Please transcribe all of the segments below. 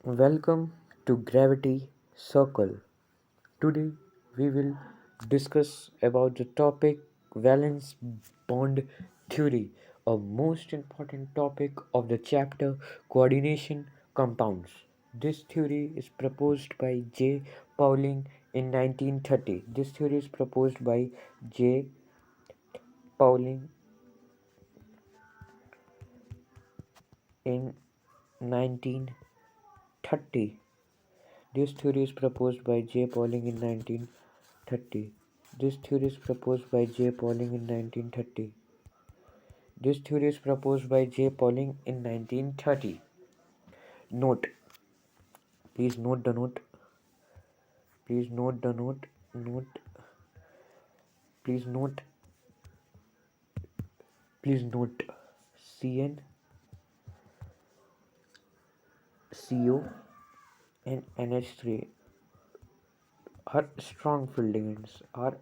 Welcome to Gravity Circle. Today we will discuss about the topic valence bond theory, a most important topic of the chapter coordination compounds. This theory is proposed by J. Pauling in 1930. This theory is proposed by J. Pauling in 1930. This theory is proposed by J. Pauling in 1930. This theory is proposed by J. Pauling in 1930. This theory is proposed by J. Pauling in 1930. Note. Please note the note. Please note the note. Note. Please note. Please note. Cn, Co, and NH3 are strong field ligands. Are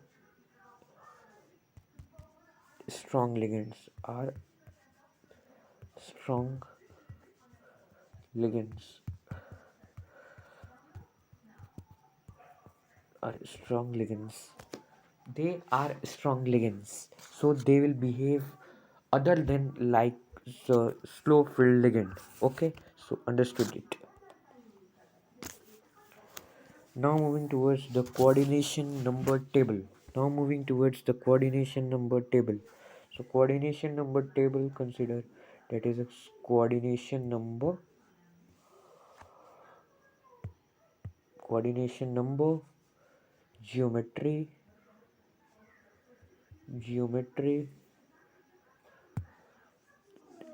strong ligands. Are strong ligands. Are strong ligands. They are strong ligands, so they will behave other than like the slow field ligand. Okay, so understood it. Now moving towards the coordination number table. So coordination number table, consider that is a coordination number, geometry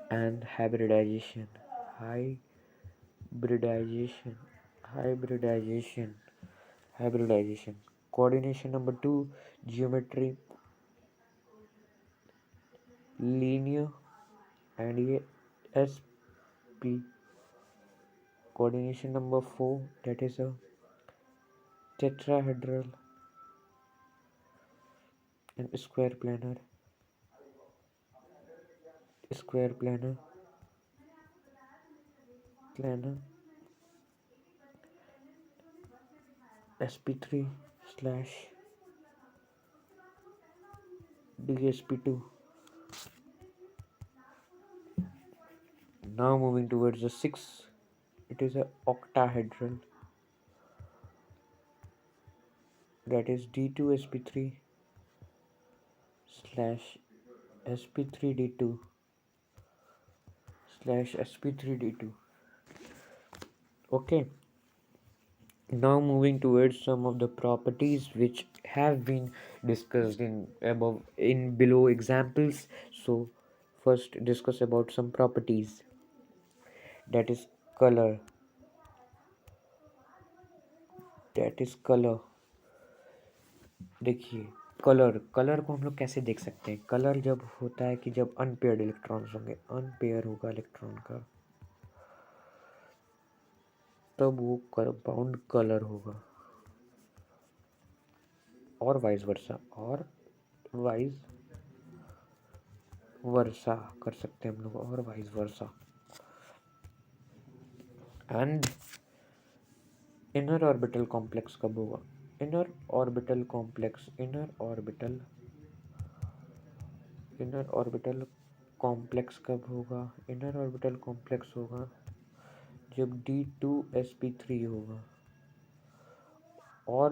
and hybridization hybridization hybridization. Coordination number 2, geometry, linear, and ये SP. Coordination number 4, that is a tetrahedral and square planar SP3 slash DSP2. Now moving towards the 6, it is a octahedral, that is D2SP3 slash SP3D2 slash SP3D2. Okay, now moving towards some of the properties which have been discussed in below examples. So first discuss about some properties, that is color. देखिए, colour को हम लोग कैसे देख सकते हैं? Colour जब होता है कि जब अनपेयर्ड इलेक्ट्रॉन्स होंगे, अनपेयर होगा इलेक्ट्रॉन का, तब वो कंपाउंड कलर होगा, और वाइस वर्सा कर सकते हैं हम लोग, और vice versa. And inner orbital complex कब होगा? इनर ऑर्बिटल कॉम्प्लेक्स कब होगा? इनर ऑर्बिटल कॉम्प्लेक्स होगा जब D2sp3 होगा, और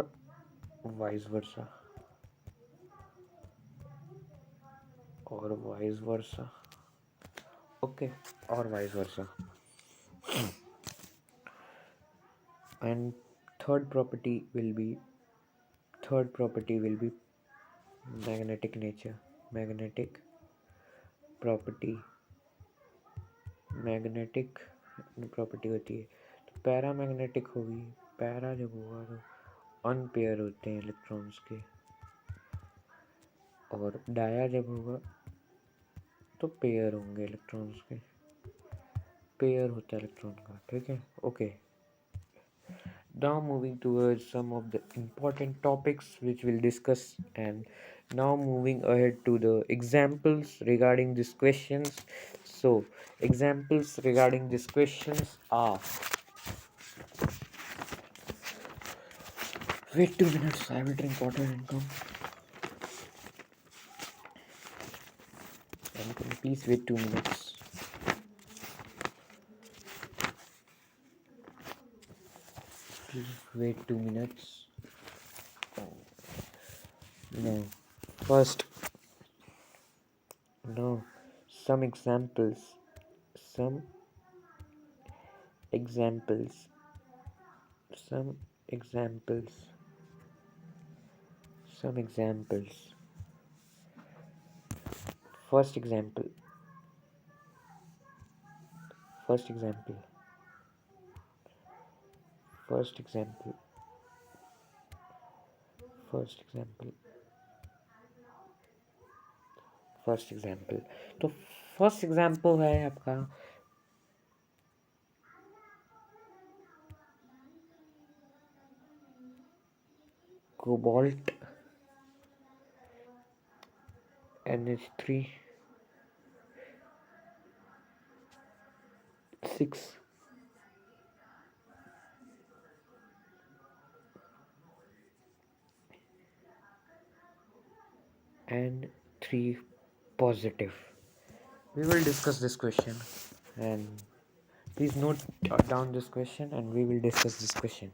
वाइस वर्सा. ओके, और vice versa. And third property will be magnetic nature. Magnetic property होती है. तो पैरामैग्नेटिक होगी. पैरा जब होगा तो अनपेयर होते हैं इलेक्ट्रॉन्स के, और डाया जब होगा तो पेयर होंगे इलेक्ट्रॉन्स के. पेयर होता है इलेक्ट्रॉन का. ठीक है, okay. Now moving towards some of the important topics which we'll discuss, and now moving ahead to the examples regarding these questions. So examples regarding these questions are Wait 2 minutes. I will drink water and come. And can you please wait 2 minutes? Please wait 2 minutes. No. First, no. Some examples. Some examples. Some examples. Some examples. First example. First example. First example. First example. First example तो first example है आपका cobalt NH3 6 and 3 positive. We will discuss this question, and please note down this question, and we will discuss this question.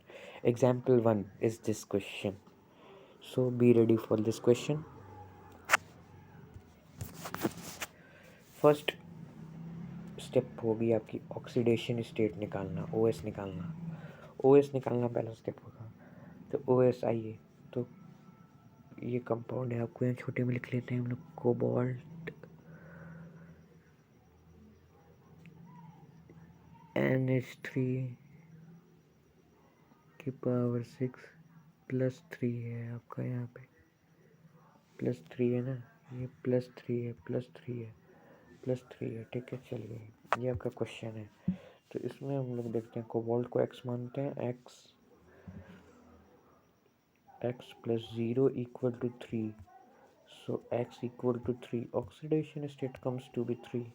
Example 1 is this question, so be ready for this question. First step होगी आपकी oxidation state निकालना, OS निकालना. OS निकालना पहला step होगा. तो OS आइए, तो ये कंपाउंड है, आपको यहाँ छोटे में लिख लेते हैं हम लोग. कोबाल्ट NH3 की पावर 6 +3 है आपका. यहाँ पे +3 है ना, ये +3 है, +3 है, +3 है. ठीक है, चलिए ये आपका क्वेश्चन है. तो इसमें हम लोग देखते हैं, कोबाल्ट को x मानते हैं. x + 0 = 3. So x = 3. Oxidation state comes to be 3.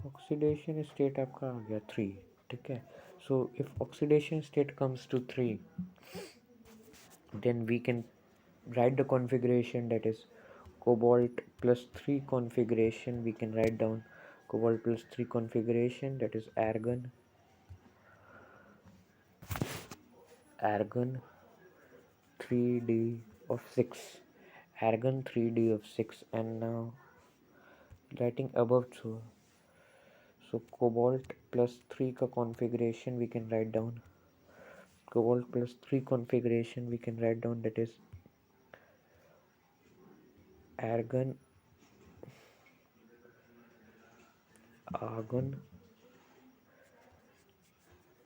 Oxidation state आपका आ गया 3. ठीक है. So if oxidation state comes to 3, then we can write the configuration, that is cobalt +3 configuration. We can write down cobalt +3 configuration, that is argon 3d of 6, argon 3d of 6. And now writing above, so cobalt +3 का configuration we can write down. Cobalt +3 configuration we can write down, that is argon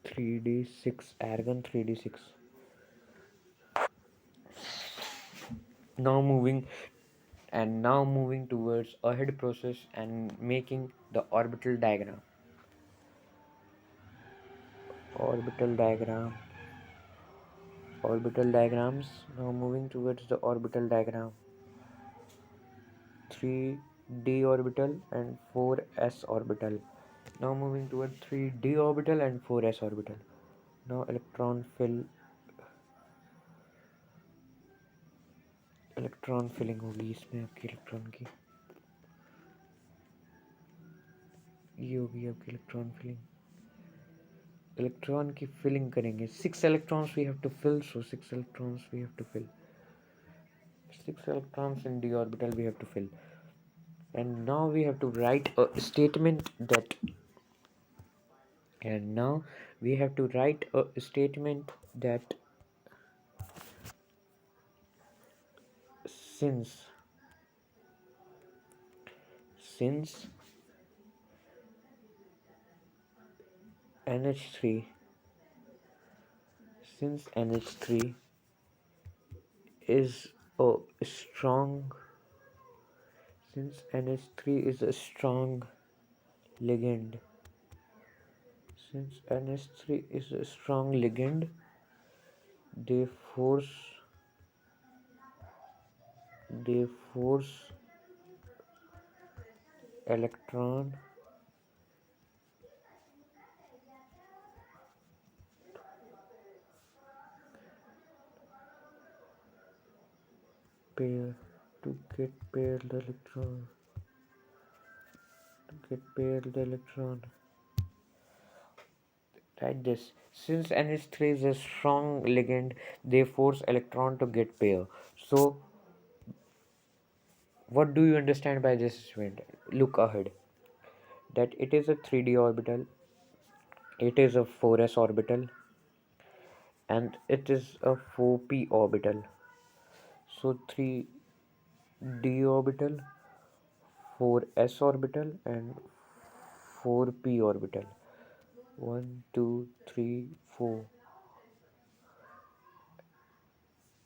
3d6, argon 3d6. Now moving towards ahead process and making the orbital diagram. Orbital diagrams. Now moving towards the orbital diagram. 3d orbital and 4s orbital. Now moving towards 3d orbital and 4s orbital. Now electron filling होगी इसमें आपकी electron की. ये होगी आपकी electron की filling करेंगे. 6 electrons we have to fill, so 6 electrons we have to fill. 6 electrons in d orbital we have to fill. And now we have to write a statement that since NH3 is a strong ligand, they force electron pair to get paired electron. Like this. Since NH3 is a strong ligand, they force electron to get pair. So, what do you understand by this event? Look ahead. That it is a 3d orbital, it is a 4s orbital, and it is a 4p orbital. So, 3d orbital, 4s orbital, and 4p orbital. 1, 2, 3, 4,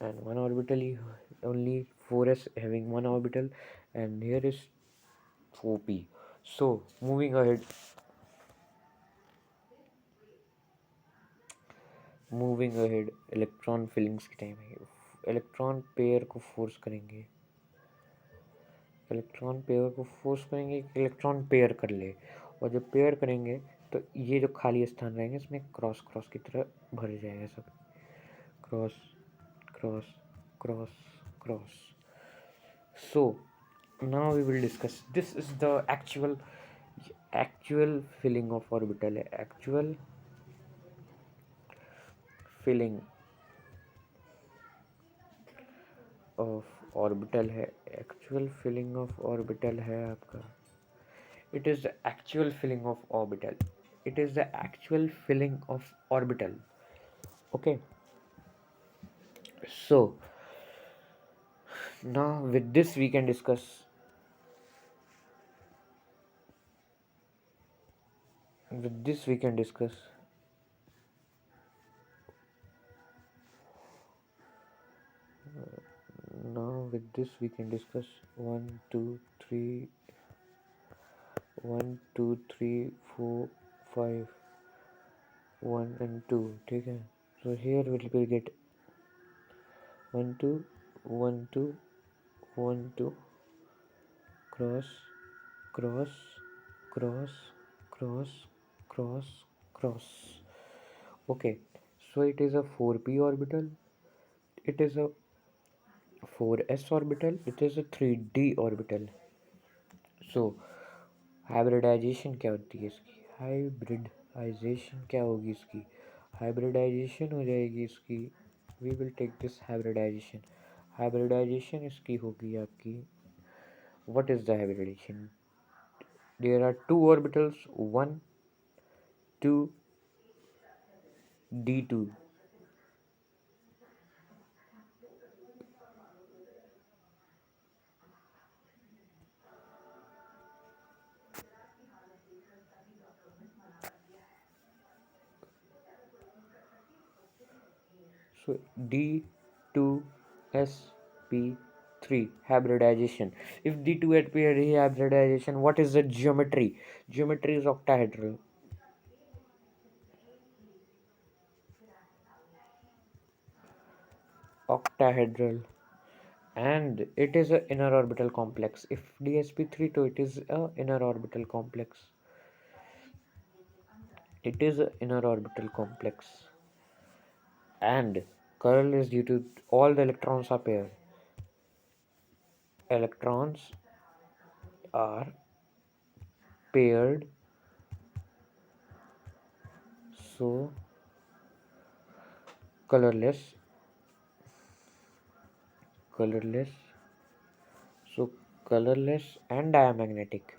and one orbital, only 4s having one orbital, and here is 4p. So moving ahead, electron fillings की time है. Electron pair को force करेंगे, कि electron pair कर ले. और जब pair करेंगे तो ये जो खाली स्थान रहेंगे इसमें क्रॉस क्रॉस की तरह भर जाएगा सब. Cross cross cross cross. So now we will discuss. This is the actual filling of orbital. Actual filling of orbital है. Actual filling of orbital है आपका. It is the actual filling of orbital. It is the actual filling of orbital. Okay. So now with this we can discuss. With this we can discuss. Now with this we can discuss 1, 2, 3, 1, 2, 3, 4, 5, 1 and 2. ठीक है. So here we will get 1, 2, 1, 2, 1, 2, cross, cross, cross, cross, cross, cross. Okay. So it is a 4p orbital. It is a 4s orbital. It is a 3d orbital. So hybridisation क्या होती है इसकी? Hybridisation क्या होगी इसकी? Hybridisation हो जाएगी इसकी. We will take this hybridisation. Hybridisation इसकी होगी आपकी. What is the hybridisation? There are two orbitals 1, 2, d2. So d2sp3 hybridization. If d2sp hybridization, what is the geometry? Geometry is octahedral. Octahedral. And it is a inner orbital complex. If dsp3, to it is a inner orbital complex. It is a inner orbital complex, and curl is due to all the electrons are paired. Electrons are paired, so colorless, so colorless and diamagnetic.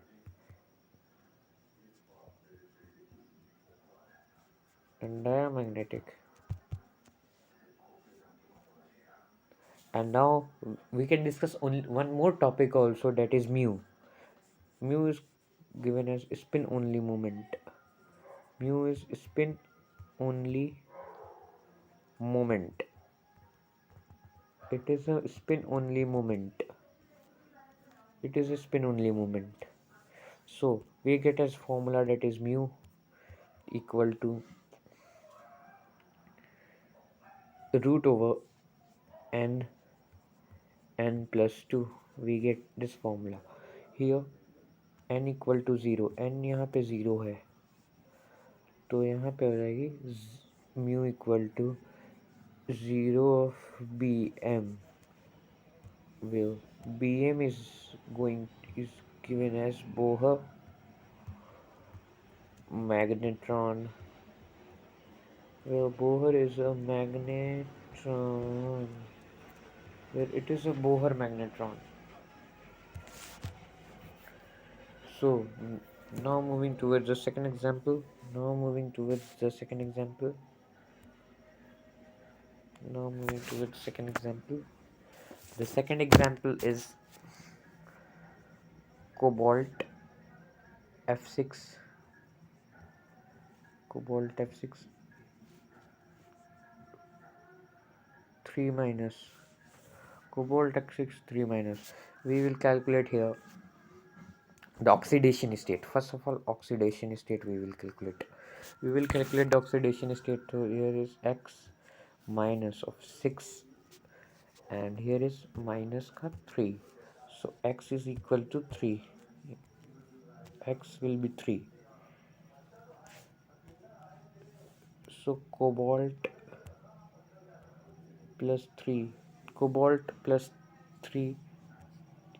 And now we can discuss only one more topic also, that is mu. Mu is given as spin only moment. Mu is spin only moment. It is a spin only moment. It is a spin only moment. So we get as formula, that is mu equal to root over n plus 2. We get this formula. Here n equal to 0. n यहाँ पे 0 है, तो यहाँ पे हो जाएगी mu equal to 0 of bm where Bm is given as Bohr magnetron, where Bohr is a magnetron, where it is a Bohr magnetron. So now moving towards the second example. Now moving towards the second example. Now moving towards the second example. The second example is cobalt F6. Cobalt F6 3 minus. Cobalt F6 3 minus. We will calculate here the oxidation state. First of all, oxidation state we will calculate. We will calculate the oxidation state. So here is x minus of 6 and here is minus का 3. So x is equal to 3. X will be 3. So cobalt plus 3. Cobalt plus 3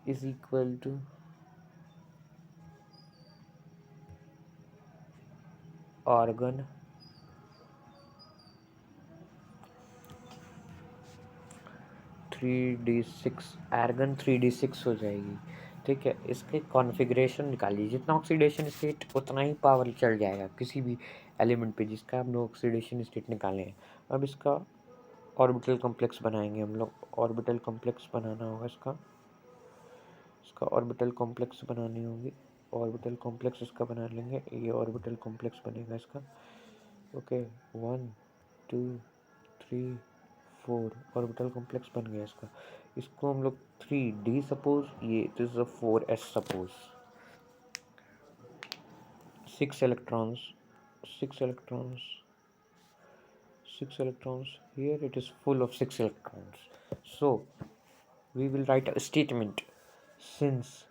is equal to argon 3d6. argon 3d6 हो जाएगी. ठीक है, इसके configuration निकालिए. जितना oxidation state उतना ही power चल जाएगा किसी भी एलिमेंट पे जिसका हम लोग ऑक्सीडेशन स्टेट निकाले हैं. अब इसका ऑर्बिटल कॉम्प्लेक्स बनाएंगे हम लोग. ऑर्बिटल कॉम्प्लेक्स बनाना होगा इसका ऑर्बिटल कॉम्प्लेक्स बनानी होगी. ऑर्बिटल कॉम्प्लेक्स इसका बना लेंगे. ये ऑर्बिटल कॉम्प्लेक्स बनेगा इसका. ओके 1 2 3 4 ऑर्बिटल कॉम्प्लेक्स बन गया इसका. इसको हम लोग 3d सपोज, ये it is a 4s suppose. 6 electrons 6 electrons 6 electrons. Here it is full of 6 electrons. So we will write a statement. Since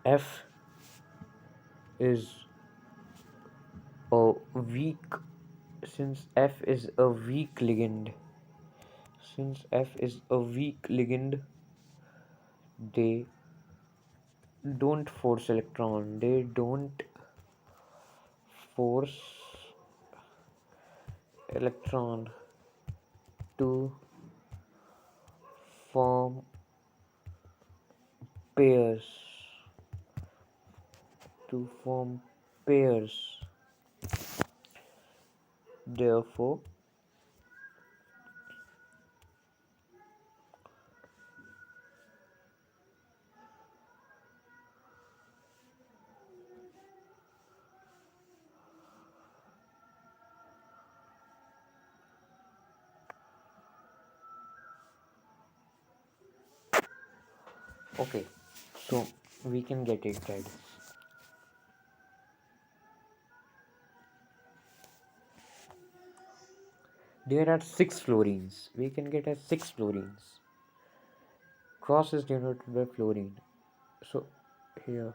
F is a weak since F is a weak ligand they don't force electron to form pairs therefore okay, so we can get it right. There are 6 fluorines. We can get as 6 fluorines. Cross is denoted by fluorine. So here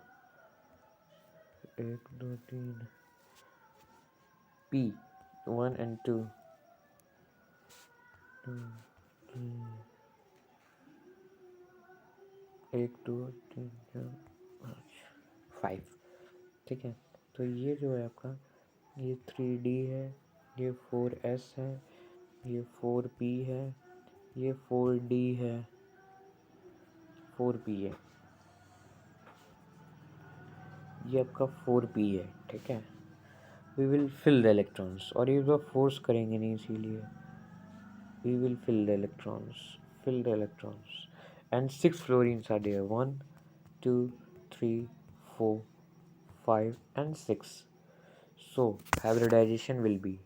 1 2 3 P 1 and 2 2 3 1 2 3 4 5. ठीक है, तो ये जो है आपका ये 3D है, ये 4S है, ये 4P है, ये 4D है, 4P है, ये आपका 4P है. ठीक है, we will fill the electrons. और ये तो फोर्स करेंगे नहीं, इसीलिए we will fill the electrons and 6 fluorines are there. 1 2 3 4 5 and 6. So hybridization will be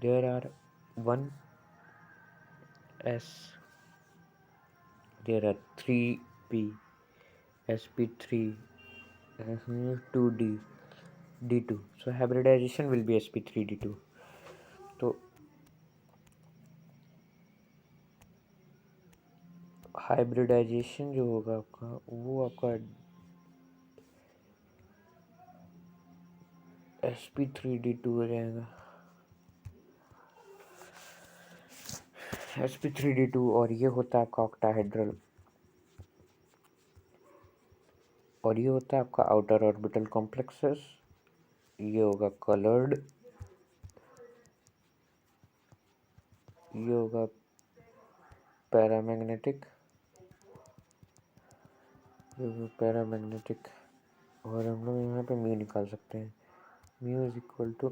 there are 1 S, there are 3 P, sp3, 2D, d2. So hybridization will be sp3d2. तो hybridisation जो होगा आपका वो आपका sp3d2 हो जाएगा sp3d2 और ये होता है आपका ऑक्टाहेड्रल और ये होता है आपका आउटर ऑर्बिटल कॉम्प्लेक्सेस ये होगा कलर्ड ये होगा पैरामैग्नेटिक पैरामैग्नेटिक और हम लोग यहाँ पे म्यू निकाल सकते हैं mu is equal to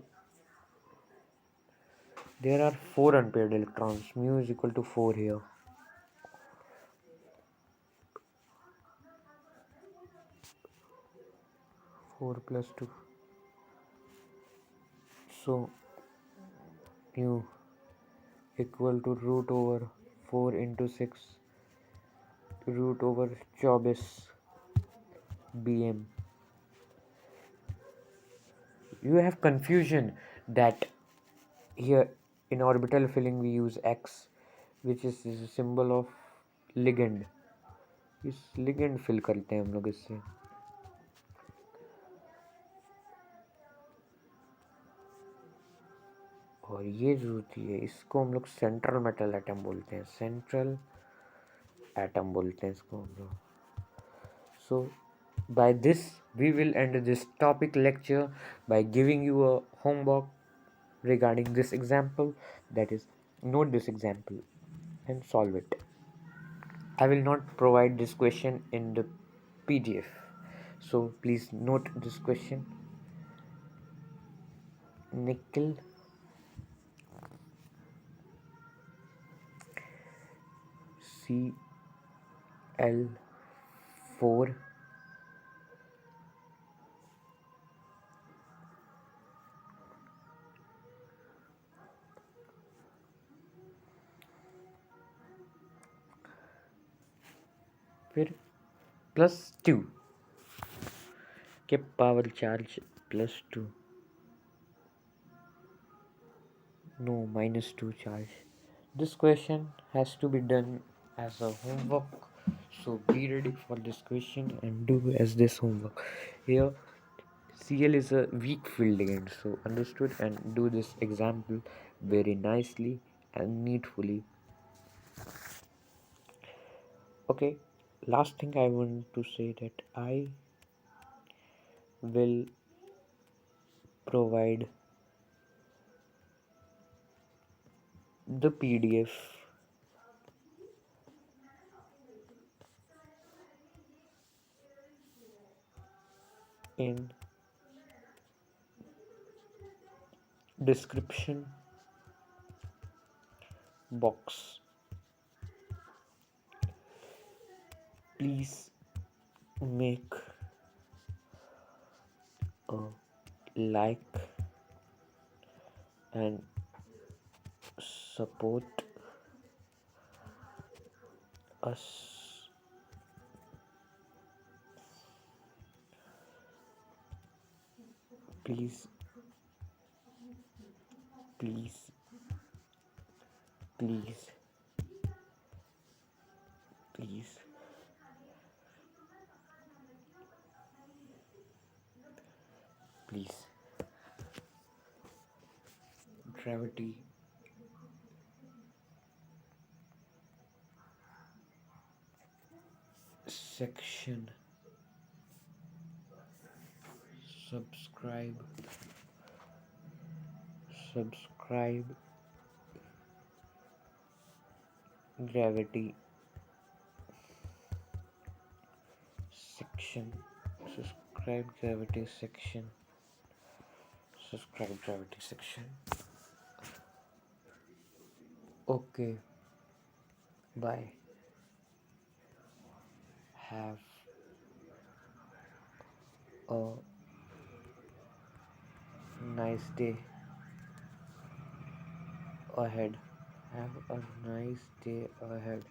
there are 4 unpaired electrons mu is equal to 4 here 4 plus 2 so mu equal to root over 4 into 6 root over 24 bm you have confusion that here in orbital filling we use x which is a symbol of ligand इस ligand fill करते हैं हम लोग इससे और ये जो होती है इसको हम लोग सेंट्रल मेटल एटम बोलते हैं सेंट्रल एटम बोलते हैं इसको हम लोग so by this we will end this topic lecture by giving you a homework regarding this example that is note this example and solve it I will not provide this question in the pdf so please note this question nickel Cl4 फिर +2 के power charge +2 no -2 charge this question has to be done as a homework so be ready for this question and do as this homework here Cl is a weak field ligand so understood and do this example very nicely and neatfully okay last thing I want to say that I will provide the pdf in description box please make a like and support us please please please please please gravity section subscribe subscribe gravity section subscribe gravity section subscribe gravity section okay bye have a nice day ahead have a nice day ahead